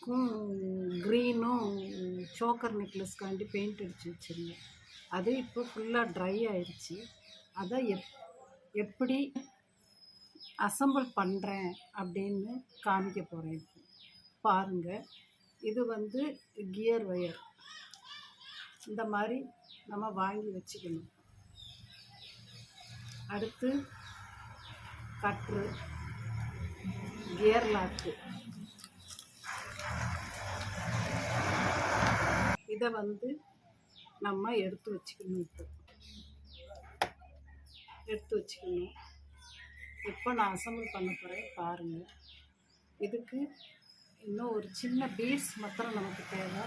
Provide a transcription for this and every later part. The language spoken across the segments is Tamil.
நெக்லஸ்க்கும் க்ரீனும் சோக்கர் நெக்லஸ்க்காண்டி பெயிண்ட் அடித்து வச்சுருந்தேன். அது இப்போ ஃபுல்லாக ட்ரை ஆயிடுச்சு. அதை எப்படி அசம்பிள் பண்ணுறேன் அப்படின்னு காமிக்க போகிறேன். இப்போ பாருங்கள். இது வந்து கியர் ஒயர் இந்த மாதிரி நம்ம வாங்கி வச்சுக்கணும். அடுத்து கட்ரு, கியர் லாக்கு, இதை வந்து நம்ம எடுத்து வச்சுக்கணும். இப்போ நான் அசம்பிள் பண்ண போகிறேன் பாருங்கள். இதுக்கு இன்னும் ஒரு சின்ன பீட்ஸ் மாத்திரம் நமக்கு தேவை,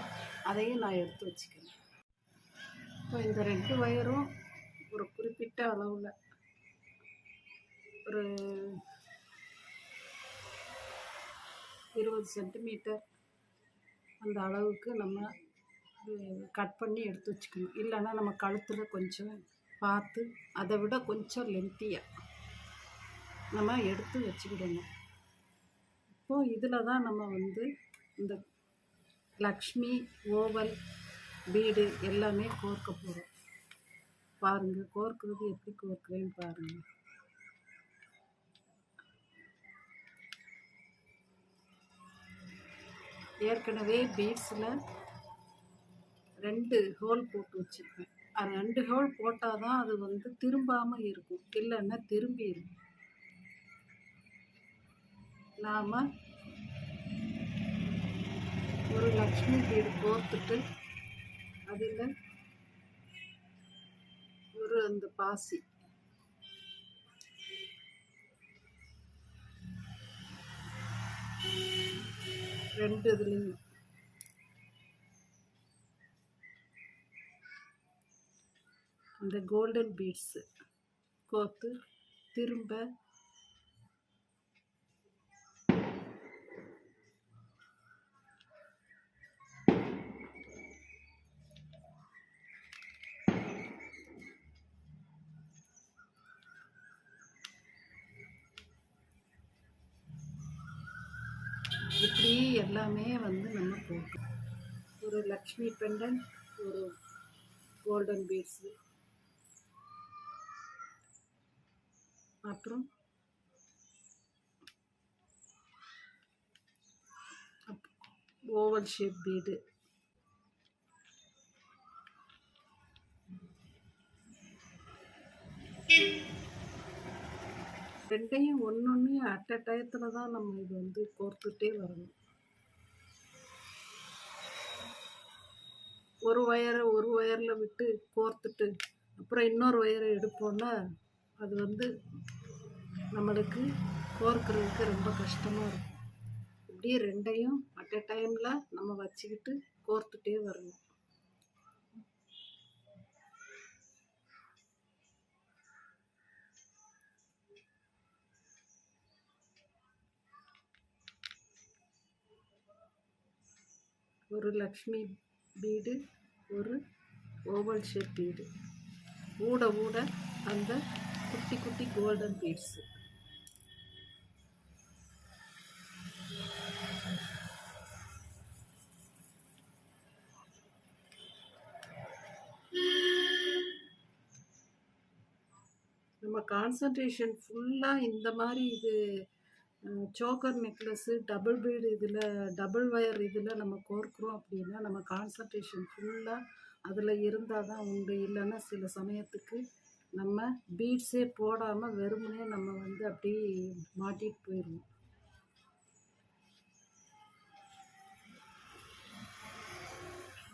அதையும் நான் எடுத்து வச்சுக்கிறேன். இப்போ இந்த 2 ஒயரும் ஒரு குறிப்பிட்ட அளவில் ஒரு 20 சென்டிமீட்டர் அந்த அளவுக்கு நம்ம கட் பண்ணி எடுத்து வச்சுக்கணும். இல்லைன்னா நம்ம கழுத்தில் கொஞ்சம் பார்த்து அதை விட கொஞ்சம் லென்த்தியாக நம்ம எடுத்து வச்சுக்கிடணும். இப்போது இதில் தான் நம்ம வந்து இந்த லக்ஷ்மி ஓவல் பீடு எல்லாமே கோர்க்க போகிறோம். பாருங்கள், கோர்க்கிறது எப்படி கோர்க்குறேன்னு பாருங்கள். ஏற்கனவே பீட்ஸில் 2 ஹோல் போட்டு வச்சுருப்பேன். அது 2 ஹோல் போட்டால் தான் அது வந்து திரும்பாமல் இருக்கும், இல்லைன்னா திரும்பிடும். நாம் ஒரு லக்ஷ்மி பீடு கோர்த்துட்டு அதில் ஒரு அந்த பாசி 2 இதுலேயும் அந்த கோல்டன் பீட்ஸு கோர்த்து திரும்ப இப்படி எல்லாமே வந்து நம்ம போட்டோம். ஒரு லக்ஷ்மி பெண்டன், ஒரு கோல்டன் பீட்ஸு, அப்புறம் ஓவல் ஷேப் பீடு, ரெண்டையும் ஒன்று அட் அ டயத்தில் தான் நம்ம இது வந்து கோர்த்துட்டே வரணும். ஒரு ஒயரில் விட்டு கோர்த்துட்டு அப்புறம் இன்னொரு ஒயரை எடுப்போம்னா அது வந்து நம்மளுக்கு கோர்க்கிறதுக்கு ரொம்ப கஷ்டமாக இருக்கும். இப்படியே ரெண்டையும் அட் அ டைமில் நம்ம வச்சுக்கிட்டு கோர்த்துட்டே வரணும். ஒரு லக்ஷ்மி பீடு, ஒரு ஓவல் ஷேப் பீடு, ஊட அந்த குட்டி குட்டி கோல்டன் பீட்ஸு. நம்ம கான்சன்ட்ரேஷன் ஃபுல்லாக இந்த மாதிரி இது சோக்கர் நெக்லஸ்ஸு டபுள் பீடு இதில் டபுள் ஒயர் இதில் நம்ம கோர்க்குறோம் அப்படின்னா நம்ம கான்சன்ட்ரேஷன் ஃபுல்லாக அதில் இருந்தால் தான் உண்டு. இல்லைன்னா சில சமயத்துக்கு நம்ம பீட்ஸே போடாமல் வெறுமனே நம்ம வந்து அப்படி மாட்டிட்டு போயிடுவோம்.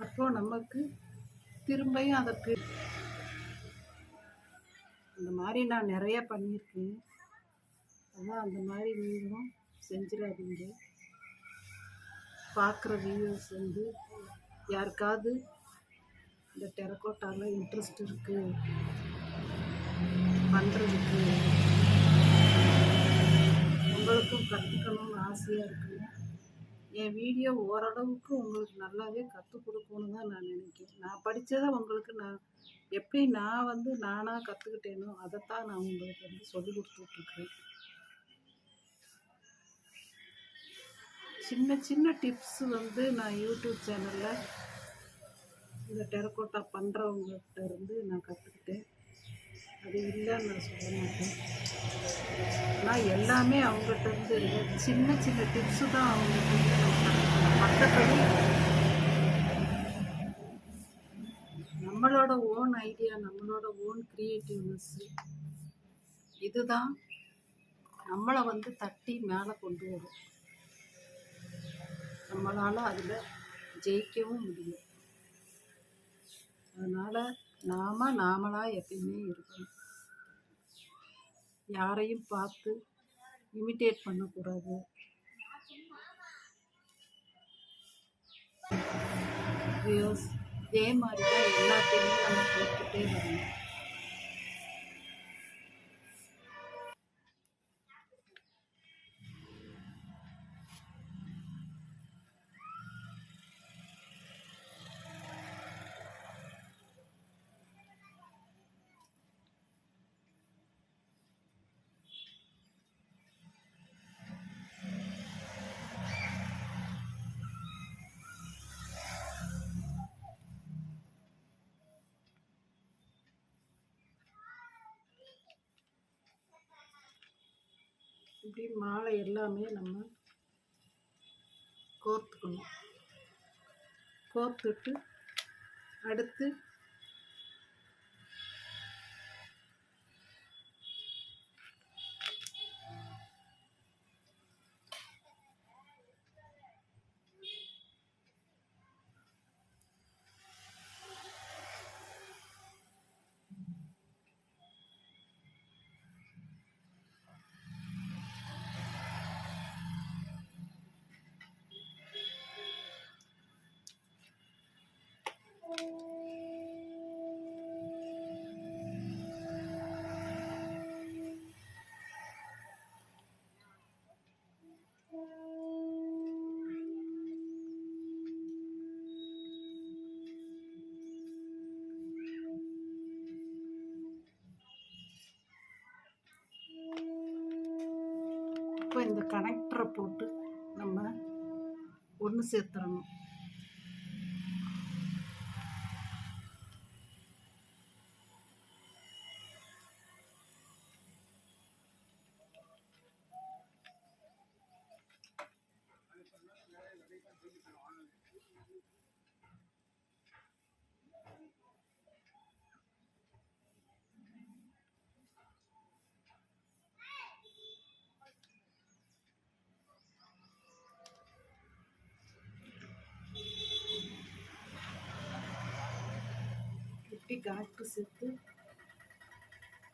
அப்போது நமக்கு திரும்பியும் அதற்கு அந்த மாதிரி நான் நிறையா பண்ணியிருக்கேன். அதான் அந்த மாதிரி நீங்களும் செஞ்சிடாதீங்க. பார்க்குற வியூவர்ஸ் வந்து யாருக்காவது இந்த டெரகோட்டாவில் இன்ட்ரெஸ்ட் இருக்குது பண்ணுறதுக்கு, உங்களுக்கும் கற்றுக்கணும்னு ஆசையாக இருக்குன்னா என் வீடியோ ஓரளவுக்கு உங்களுக்கு நல்லாவே கற்றுக் கொடுக்கணுன்னு தான் நான் நினைக்கிறேன். நான் படித்ததை உங்களுக்கு நான் எப்படி நான் வந்து நானாக கற்றுக்கிட்டேனோ அதைத்தான் நான் உங்களுக்கு வந்து சொல்லி கொடுத்துட்ருக்குறேன். சின்ன சின்ன டிப்ஸ் வந்து நான் யூடியூப் சேனலில் இந்த டெரக்கோட்டா பண்ணுறவங்ககிட்ட இருந்து நான் கற்றுக்கிட்டேன். அது இல்லைன்னு நான் சொல்ல மாட்டேன். ஆனால் எல்லாமே அவங்ககிட்ட இருந்து இல்லை, சின்ன சின்ன டிப்ஸு தான் அவங்ககிட்ட இருந்து நான் கற்றுக்கிட்டேன். மற்றபடி நம்மளோட ஓன் ஐடியா, நம்மளோட ஓன் க்ரியேட்டிவ்னஸ் இதுதான் நம்மளை வந்து தட்டி மேலே கொண்டு வரும். நம்மளால் அதில் ஜெயிக்கவும் முடியும். அதனால் நாமளாக எப்பயுமே இருக்கணும். யாரையும் பார்த்து இமிட்டேட் பண்ணக்கூடாது. இதே மாதிரி தான் எல்லாத்தையுமே நம்ம போட்டுக்கிட்டே வரணும். இப்படி மாலை எல்லாமே நம்ம கோர்த்துக்கணும். கோர்த்துட்டு அடுத்து இப்போ இந்த கனெக்டரை போட்டு நம்ம ஒன்று சேர்த்துடணும். இப்படி கனெக்டர் சேர்த்து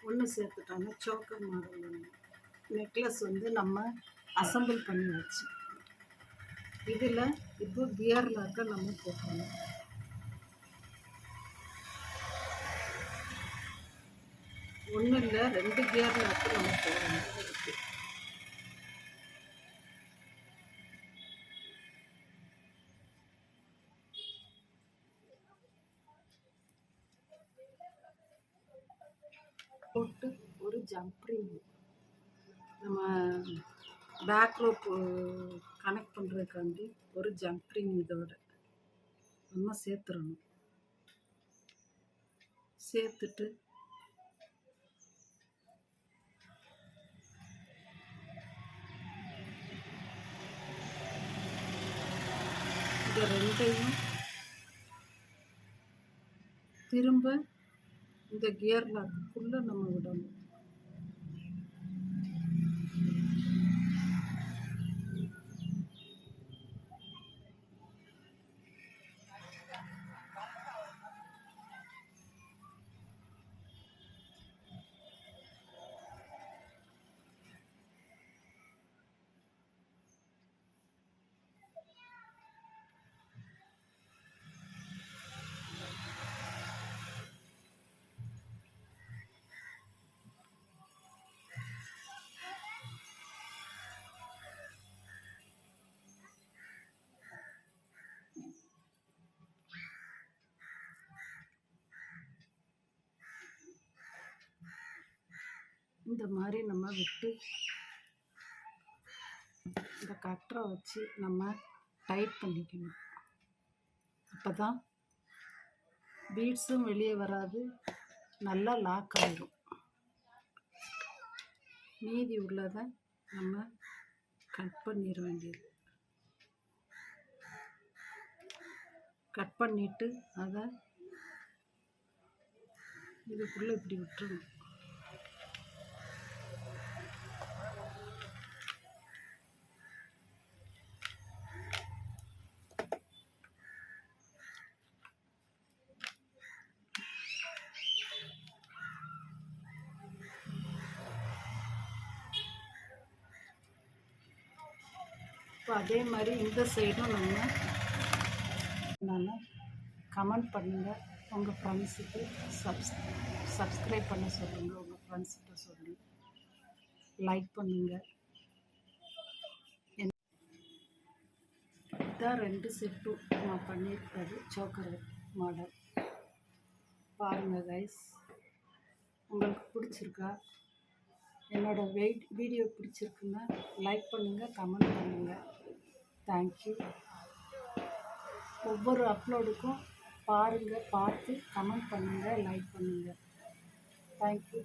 ஒன்று சேர்த்துட்டோன்னா சோக்கர் மாடல் ஒன்று நெக்லஸ் வந்து நம்ம அசம்பிள் பண்ணி வச்சு இதில் இப்போ கியர் லாக்கை நம்ம போட்டணும். ஒன்றும் இல்லை, 2 கியர் லாக்கு நம்ம போடணும். போட்டு ஒரு ஜம்ப்ரிங் நம்ம பேக் ரோப் கனெக்ட் பண்ணுறதுக்காண்டி ஒரு ஜம்ப்ரிங் இதோட நம்ம சேர்த்துடணும். சேர்த்துட்டு இதை ரெண்டையும் திரும்ப இந்த கியர் லாக்குக்குள்ளே நம்ம விடணும். இந்த மாதிரி நம்ம விட்டு இந்த கட்டரை வச்சு நம்ம டைட் பண்ணிக்கணும். அப்போ தான் பீட்ஸும் வெளியே வராது, நல்லா லாக் ஆகிடும். மீதி உள்ளதை நம்ம கட் பண்ணிட வேண்டியது. கட் பண்ணிவிட்டு அதை இதுக்குள்ளே இப்படி விட்டுருணும். இப்போ அதே மாதிரி இந்த சைடும் நம்ம கமெண்ட் பண்ணுங்கள். உங்கள் ஃப்ரெண்ட்ஸுக்கு சப்ஸ்கிரைப் பண்ண சொல்லுங்கள். உங்கள் ஃப்ரெண்ட்ஸுகிட்ட சொல்லுங்கள். லைக் பண்ணுங்கள். இதான் 2 செட்டும் நான் பண்ணியிருக்கிறது சோக்கர் மாடல். பாருங்கள் கைஸ், உங்களுக்கு பிடிச்சிருக்கா? என்னோடய வீடியோ பிடிச்சிருக்குன்னா லைக் பண்ணுங்கள், கமெண்ட் பண்ணுங்கள். தேங்க்யூ. ஒவ்வொரு அப்லோடுக்கும் பாருங்கள், பார்த்து கமெண்ட் பண்ணுங்கள், லைக் பண்ணுங்கள். தேங்க்யூ.